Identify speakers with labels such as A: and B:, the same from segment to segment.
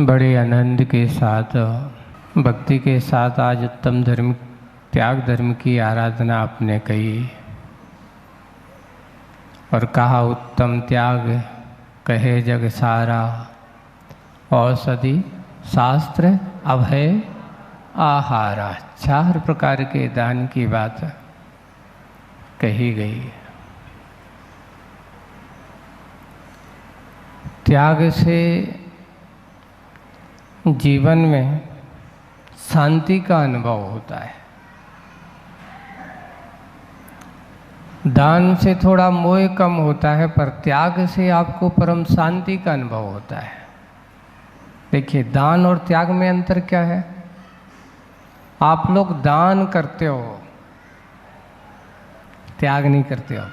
A: बड़े आनंद के साथ, भक्ति के साथ आज उत्तम धर्म, त्याग धर्म की आराधना आपने कही और कहा उत्तम त्याग कहे जग सारा, औषधि शास्त्र अभय आहारा। 4 प्रकार के दान की बात कही गई। त्याग से जीवन में शांति का अनुभव होता है। दान से थोड़ा मोह कम होता है, पर त्याग से आपको परम शांति का अनुभव होता है। देखिए, दान और त्याग में अंतर क्या है? आप लोग दान करते हो, त्याग नहीं करते हो।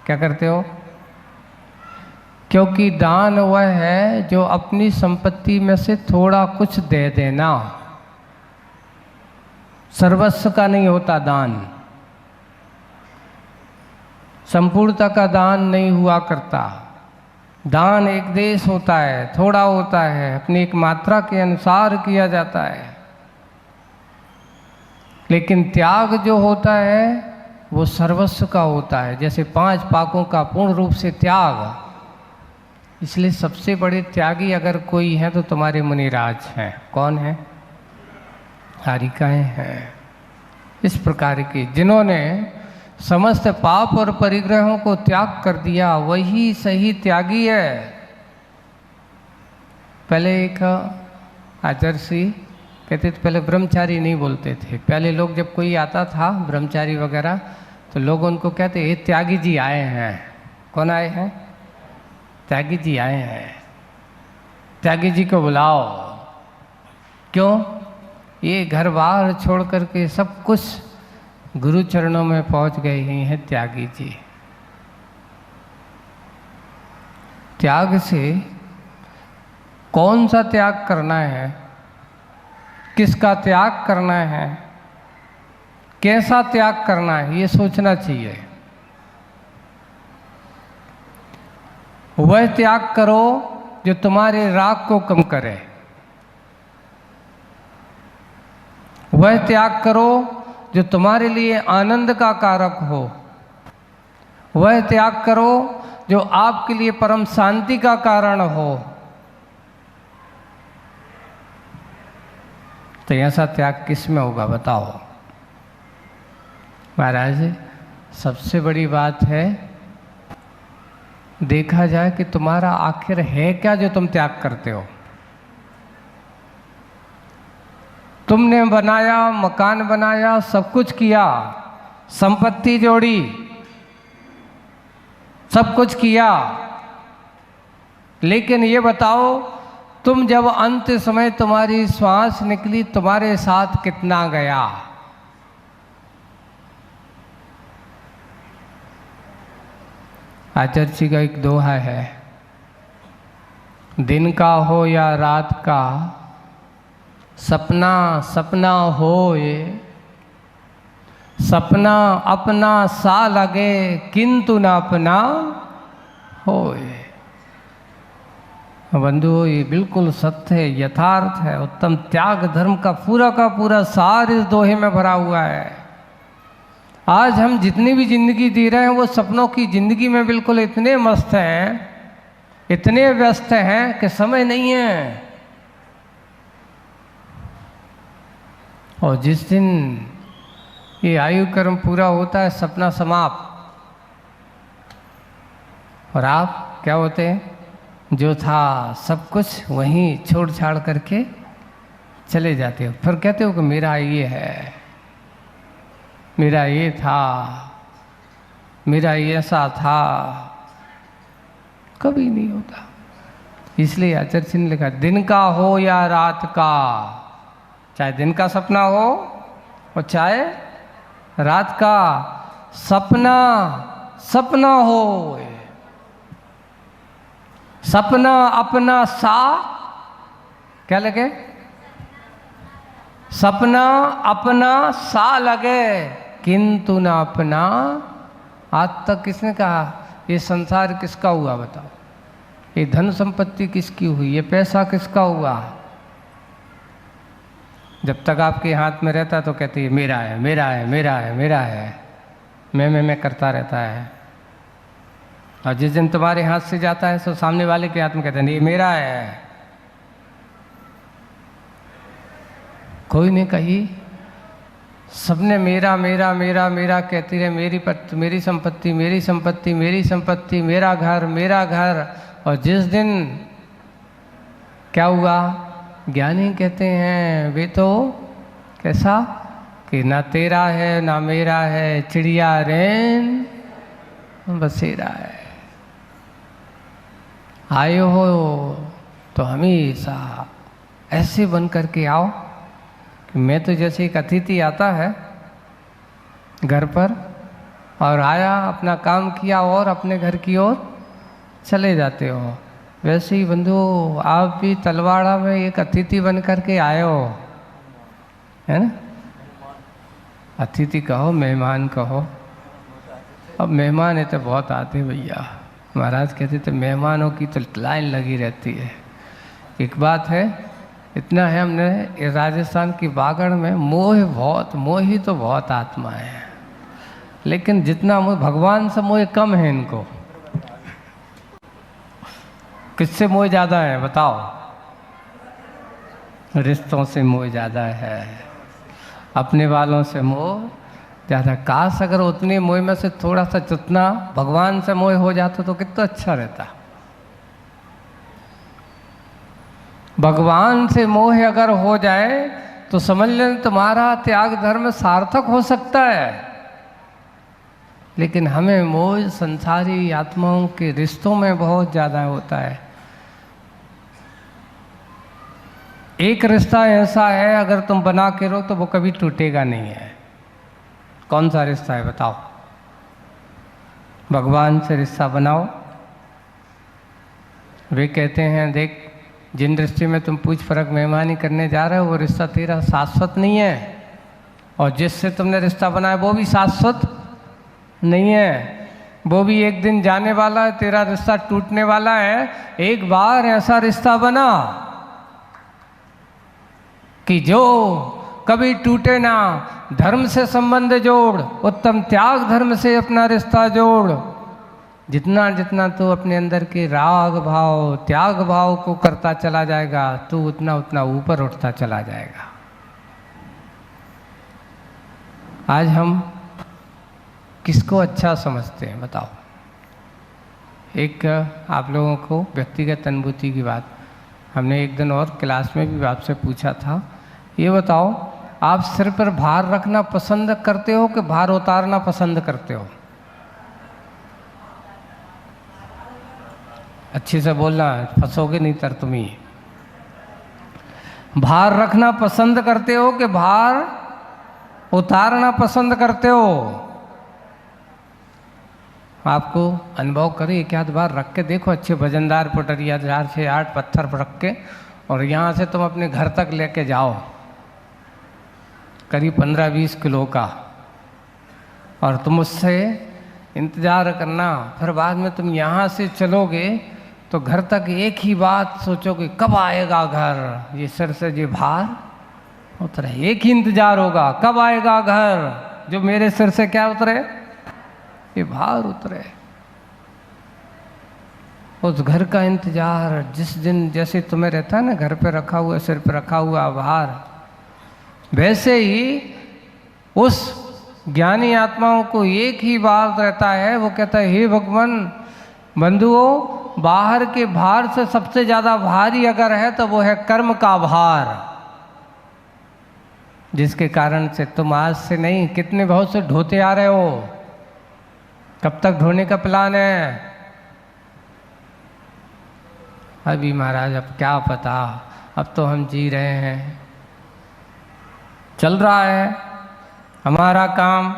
A: क्या करते हो? क्योंकि दान वह है जो अपनी संपत्ति में से थोड़ा कुछ दे देना। सर्वस्व का नहीं होता दान, संपूर्णता का दान नहीं हुआ करता। दान एक देश होता है, थोड़ा होता है, अपनी एक मात्रा के अनुसार किया जाता है। लेकिन त्याग जो होता है वो सर्वस्व का होता है, जैसे 5 पापों का पूर्ण रूप से त्याग। इसलिए सबसे बड़े त्यागी अगर कोई है तो तुम्हारे मुनिराज हैं। कौन है? कारिकाएं हैं। इस प्रकार के जिन्होंने समस्त पाप और परिग्रहों को त्याग कर दिया, वही सही त्यागी है। पहले एक आदर्शी कहते थे, पहले ब्रह्मचारी नहीं बोलते थे। पहले लोग जब कोई आता था ब्रह्मचारी वगैरह, तो लोग उनको कहते ये त्यागी जी आए हैं। कौन आए हैं? त्यागी जी आए हैं, त्यागी जी को बुलाओ। क्यों? ये घर बार छोड़ करके सब कुछ गुरु चरणों में पहुंच गए ही हैं त्यागी जी। त्याग से कौन सा त्याग करना है, किसका त्याग करना है, कैसा त्याग करना है, ये सोचना चाहिए। वह त्याग करो जो तुम्हारे राग को कम करे। वह त्याग करो जो तुम्हारे लिए आनंद का कारक हो। वह त्याग करो जो आपके लिए परम शांति का कारण हो। तो ऐसा त्याग किस में होगा बताओ? महाराज, सबसे बड़ी बात है, देखा जाए कि तुम्हारा आखिर है क्या जो तुम त्याग करते हो। तुमने बनाया, मकान बनाया, सब कुछ किया, संपत्ति जोड़ी, सब कुछ किया, लेकिन ये बताओ, तुम जब अंत समय तुम्हारी श्वास निकली, तुम्हारे साथ कितना गया? आचार्य जी का एक दोहा है, दिन का हो या रात का, सपना सपना होए, सपना अपना सा लगे, किंतु न अपना होए। बंधुओं, ये बिल्कुल सत्य है, यथार्थ है। उत्तम त्याग धर्म का पूरा सार इस दोहे में भरा हुआ है। आज हम जितनी भी जिंदगी जी रहे हैं, वो सपनों की जिंदगी में बिल्कुल इतने मस्त हैं, इतने व्यस्त हैं कि समय नहीं है। और जिस दिन ये आयु कर्म पूरा होता है, सपना समाप्त, और आप क्या होते हैं? जो था सब कुछ वहीं छोड़ छाड़ करके चले जाते हो। फिर कहते हो कि मेरा ये है, मेरा ये था, मेरा ये ऐसा था। कभी नहीं होता। इसलिए आचार्य जी ने लिखा, दिन का हो या रात का, चाहे दिन का सपना हो और चाहे रात का, सपना सपना हो। सपना अपना सा, क्या लगे? सपना अपना सा लगे, किंतु न अपना। आज तक किसने कहा ये संसार किसका हुआ बताओ? ये धन संपत्ति किसकी हुई? ये पैसा किसका हुआ? जब तक आपके हाथ में रहता तो कहती है मेरा है, मेरा है, मेरा है, मेरा है, मैं करता रहता है। और जिस दिन तुम्हारे हाथ से जाता है तो सामने वाले के हाथ में कहते हैं ये मेरा है। कोई नहीं कही, सबने मेरा मेरा मेरा मेरा कहती रहे, मेरी संपत्ति, मेरी संपत्ति, मेरी संपत्ति, मेरा घर, मेरा घर। और जिस दिन क्या हुआ, ज्ञानी कहते हैं वे तो कैसा कि ना तेरा है ना मेरा है, चिड़िया रैन बसेरा है। आए हो तो हमेशा ऐसे बन करके आओ कि मैं तो जैसे एक अतिथि आता है घर पर और आया, अपना काम किया और अपने घर की ओर चले जाते हो, वैसे ही बंधु आप भी तलवाड़ा में एक अतिथि बन करके आए हो, है ना। अतिथि कहो, मेहमान कहो। अब मेहमान है तो बहुत आते भैया, महाराज कहते थे मेहमानों की तो लाइन लगी रहती है। एक बात है, इतना है हमने राजस्थान की बागड़ में मोही तो बहुत आत्मा है, लेकिन जितना मोह भगवान से मोह कम है इनको। किससे मोह ज़्यादा है बताओ? रिश्तों से मोह ज़्यादा है, अपने वालों से मोह ज़्यादा। काश अगर उतने मोह में से थोड़ा सा जितना भगवान से मोह हो जाता तो कितना अच्छा रहता। भगवान से मोह अगर हो जाए तो समझ लें तुम्हारा त्याग धर्म सार्थक हो सकता है। लेकिन हमें मोह संसारी आत्माओं के रिश्तों में बहुत ज़्यादा होता है। एक रिश्ता ऐसा है अगर तुम बना के रहो तो वो कभी टूटेगा नहीं है। कौन सा रिश्ता है बताओ? भगवान से रिश्ता बनाओ। वे कहते हैं देख, जिन रिश्ते में तुम पूछ फरक मेहमानी करने जा रहे हो वो रिश्ता तेरा शाश्वत नहीं है, और जिससे तुमने रिश्ता बनाया वो भी शाश्वत नहीं है, वो भी एक दिन जाने वाला है, तेरा रिश्ता टूटने वाला है। एक बार ऐसा रिश्ता बना कि जो कभी टूटे ना, धर्म से संबंध जोड़, उत्तम त्याग धर्म से अपना रिश्ता जोड़। जितना जितना तू अपने अंदर के राग भाव त्याग भाव को करता चला जाएगा तू उतना उतना ऊपर उठता चला जाएगा। आज हम किसको अच्छा समझते हैं बताओ? एक आप लोगों को व्यक्तिगत अनुभूति की बात हमने एक दिन और क्लास में भी आपसे पूछा था, ये बताओ आप सिर पर भार रखना पसंद करते हो कि भार उतारना पसंद करते हो? अच्छे से बोलना, फंसोगे नहीं तर तुम ही। भार रखना पसंद करते हो कि भार उतारना पसंद करते हो? आपको अनुभव करें, एक आध बार रख के देखो, अच्छे वजनदार पटरिया 4 से 8 पत्थर पर रख के, और यहाँ से तुम अपने घर तक लेके जाओ करीब 15-20 किलो का, और तुम उससे इंतज़ार करना। फिर बाद में तुम यहाँ से चलोगे तो घर तक एक ही बात सोचोगे, कब आएगा घर, ये सिर से ये भार उतरे। एक ही इंतज़ार होगा, कब आएगा घर जो मेरे सिर से क्या उतरे, ये भार उतरे। उस घर का इंतजार जिस दिन जैसे तुम्हें रहता है ना, घर पे रखा हुआ, सिर पे रखा हुआ भार, वैसे ही उस ज्ञानी आत्माओं को एक ही बात रहता है। वो कहता है हे भगवान, बंधुओं, बाहर के भार से सबसे ज़्यादा भारी अगर है तो वो है कर्म का भार, जिसके कारण से तुम आज से नहीं कितने बहुत से ढोते आ रहे हो। कब तक ढोने का प्लान है? अभी महाराज अब क्या पता, अब तो हम जी रहे हैं, चल रहा है हमारा काम।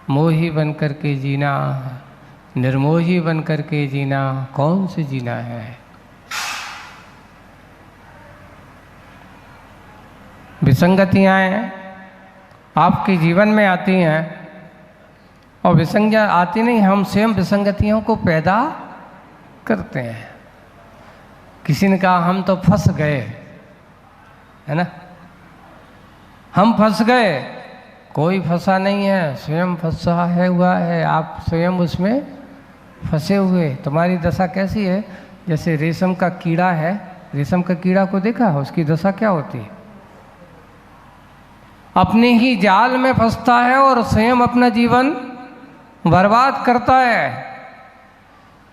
A: मोही बन कर के जीना, निर्मोही बन कर के जीना कौन से जीना है? विसंगतियाँ आपके जीवन में आती हैं, और विसंगतियाँ आती नहीं, हम स्वयं विसंगतियों को पैदा करते हैं। किसी ने कहा हम तो फंस गए, है ना। हम फंस गए, कोई फंसा नहीं है, स्वयं फंसा है हुआ है, आप स्वयं उसमें फंसे हुए। तुम्हारी दशा कैसी है? जैसे रेशम का कीड़ा है, रेशम का कीड़ा को देखा, उसकी दशा क्या होती है? अपने ही जाल में फंसता है और स्वयं अपना जीवन बर्बाद करता है।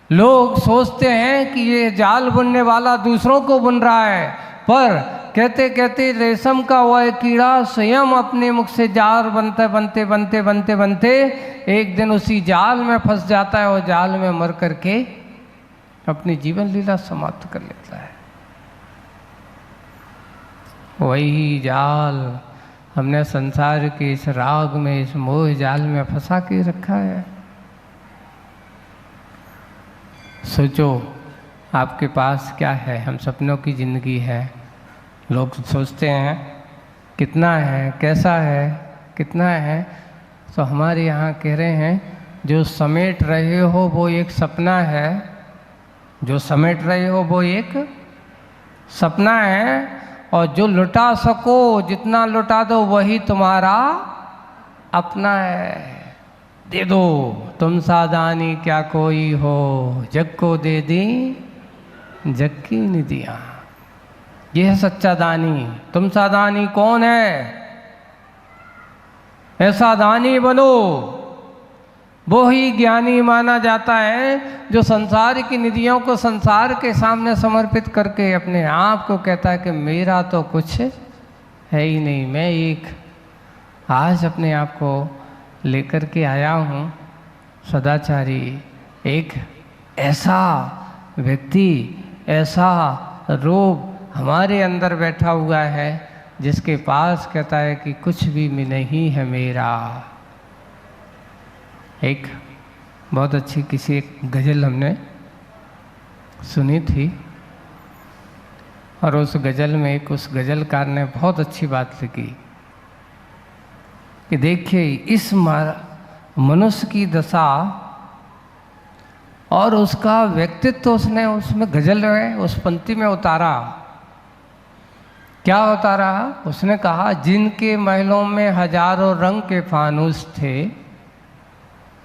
A: लोग सोचते हैं कि ये जाल बुनने वाला दूसरों को बुन रहा है, पर कहते कहते रेशम का वह कीड़ा स्वयं अपने मुख से जाल बनते बनते बनते बनते बनते एक दिन उसी जाल में फंस जाता है और जाल में मर करके अपनी जीवन लीला समाप्त कर लेता है। वही जाल हमने संसार के इस राग में, इस मोह जाल में फंसा के रखा है। सोचो आपके पास क्या है? हम सपनों की ज़िंदगी है। लोग सोचते हैं कितना है, कैसा है, कितना है। तो हमारे यहाँ कह रहे हैं जो समेट रहे हो वो एक सपना है, जो समेट रहे हो वो एक सपना है, और जो लुटा सको जितना लुटा दो वही तुम्हारा अपना है। दे दो तुम सादानी क्या कोई हो, जग को दे दी जग की निधियाँ। ये है सच्चा दानी। तुम सा दानी कौन है? ऐसा दानी बनो, वो ही ज्ञानी माना जाता है जो संसार की निधियों को संसार के सामने समर्पित करके अपने आप को कहता है कि मेरा तो कुछ है ही नहीं, मैं एक आज अपने आप को लेकर के आया हूँ सदाचारी, एक ऐसा व्यक्ति, ऐसा रूप हमारे अंदर बैठा हुआ है जिसके पास कहता है कि कुछ भी नहीं है मेरा। एक बहुत अच्छी किसी एक गज़ल हमने सुनी थी, और उस गज़ल में एक उस गज़लकार ने बहुत अच्छी बात लिखी कि देखिए इस मनुष्य की दशा और उसका व्यक्तित्व उसने उसमें गज़ल में उस पंक्ति में उतारा। क्या उतारा? उसने कहा जिनके महलों में हजारों रंग के फानूस थे,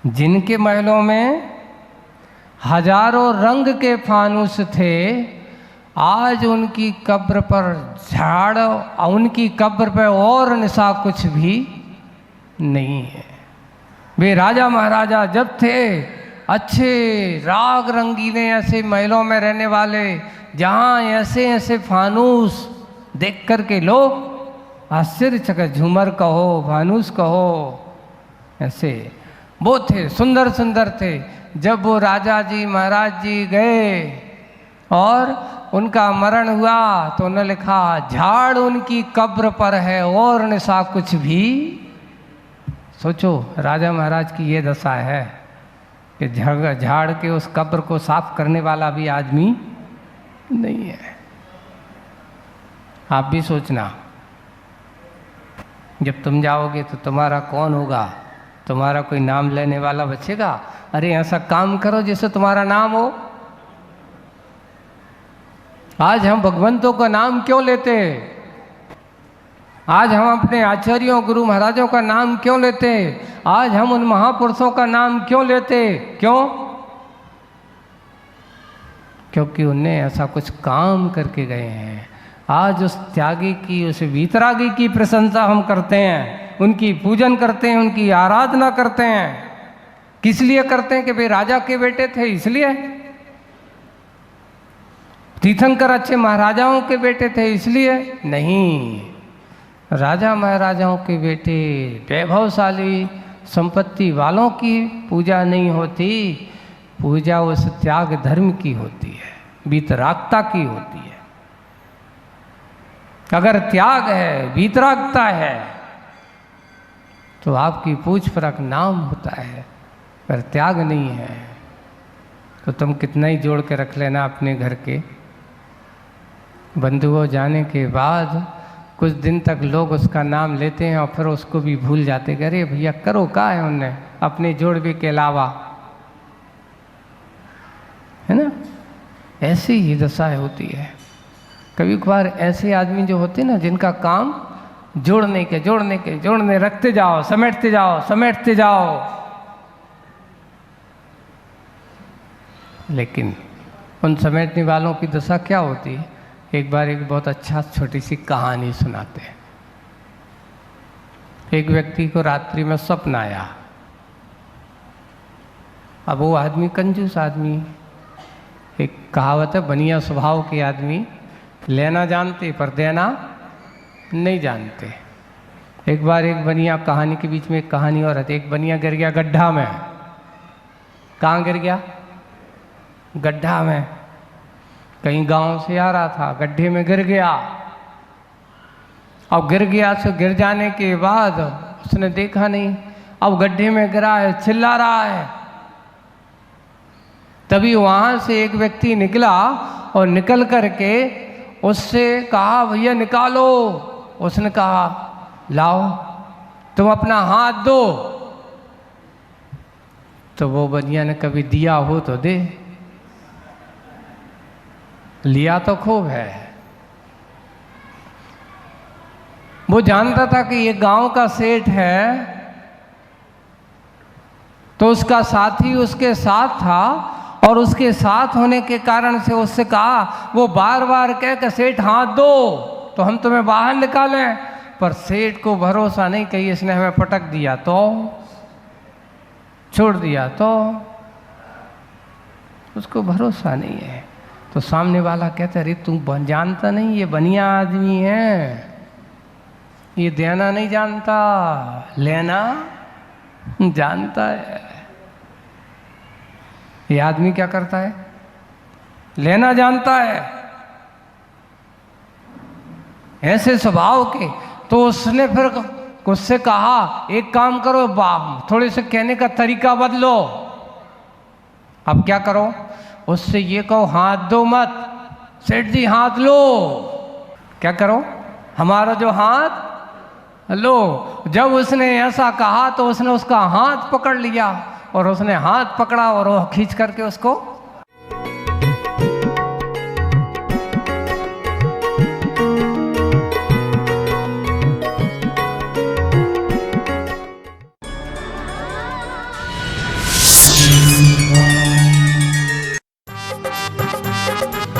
A: जिनके महलों में हजारों रंग के फानूस थे, आज उनकी कब्र पर झाड़, उनकी कब्र पर और निशा कुछ भी नहीं है। वे राजा महाराजा जब थे, अच्छे राग रंगीने ऐसे महलों में रहने वाले, जहाँ ऐसे ऐसे फानूस देख कर के लोग आश्चर्यचकित, झूमर कहो, फानूस कहो, ऐसे वो थे, सुंदर सुंदर थे। जब वो राजा जी महाराज जी गए और उनका मरण हुआ तो उन्होंने लिखा झाड़ उनकी कब्र पर है और निशा कुछ भी। सोचो राजा महाराज की ये दशा है कि झाड़ के उस कब्र को साफ करने वाला भी आदमी नहीं है। आप भी सोचना, जब तुम जाओगे तो तुम्हारा कौन होगा? तुम्हारा कोई नाम लेने वाला बचेगा? अरे ऐसा काम करो जिससे तुम्हारा नाम हो। आज हम भगवंतों का नाम क्यों लेते? आज हम अपने आचार्यों गुरु महाराजों का नाम क्यों लेते? आज हम उन महापुरुषों का नाम क्यों लेते? क्यों? क्योंकि उनने ऐसा कुछ काम करके गए हैं। आज उस त्यागी की, उस वीतरागी की प्रशंसा हम करते हैं, उनकी पूजन करते हैं, उनकी आराधना करते हैं। किस लिए करते हैं? कि वे राजा के बेटे थे इसलिए। तीर्थंकर अच्छे महाराजाओं के बेटे थे इसलिए नहीं। राजा महाराजाओं के बेटे, वैभवशाली संपत्ति वालों की पूजा नहीं होती, पूजा उस त्याग धर्म की होती है, वीतरागता की होती है। अगर त्याग है, वीतरागता है, तो आपकी पूछ परख नाम होता है। अगर त्याग नहीं है तो तुम कितना ही जोड़ के रख लेना अपने घर के बंधुओं, जाने के बाद कुछ दिन तक लोग उसका नाम लेते हैं और फिर उसको भी भूल जाते। अरे भैया करो का है उनने अपने जोड़वे के अलावा, है ना। ऐसी ही दशा होती है। कभी कभार ऐसे आदमी जो होते ना, जिनका काम जोड़ने रखते जाओ, समेटते जाओ, लेकिन उन समेटने वालों की दशा क्या होती है? एक बार एक बहुत अच्छा छोटी सी कहानी सुनाते हैं। एक व्यक्ति को रात्रि में स्वप्न आया। अब वो आदमी कंजूस आदमी, एक कहावत है, बनिया स्वभाव के आदमी, लेना जानते पर देना नहीं जानते। एक बार एक बनिया, कहानी के बीच में एक कहानी और है। एक बनिया गिर गया गड्ढा में। कहाँ गिर गया? गड्ढा में। कहीं गांव से आ रहा था, गड्ढे में गिर गया। अब गिर गया तो गिर जाने के बाद उसने देखा नहीं, अब गड्ढे में गिरा है, चिल्ला रहा है। तभी वहां से एक व्यक्ति निकला और निकल करके उससे कहा, भैया निकालो। उसने कहा, लाओ तुम अपना हाथ दो। तो वो बनिया ने, कभी दिया हो तो दे, लिया तो खूब है। वो जानता था कि ये गांव का सेठ है, तो उसका साथी उसके साथ था, और उसके साथ होने के कारण से उससे कहा, वो बार बार कह के, सेठ हाथ दो तो हम तुम्हें बाहर निकालें। पर सेठ को भरोसा नहीं, कहीं इसने हमें पटक दिया तो, छोड़ दिया तो, उसको भरोसा नहीं है। तो सामने वाला कहता, अरे तू जानता नहीं, ये बनिया आदमी है, ये देना नहीं जानता, लेना जानता है। ये आदमी क्या करता है? लेना जानता है, ऐसे स्वभाव के। तो उसने फिर उससे कहा, एक काम करो, थोड़े से कहने का तरीका बदलो। अब क्या करो? उससे ये कहो, हाथ दो मत, सेठ जी हाथ लो। क्या करो? हमारा जो हाथ लो। जब उसने ऐसा कहा तो उसने उसका हाथ पकड़ लिया, और उसने हाथ पकड़ा और वो खींच करके उसको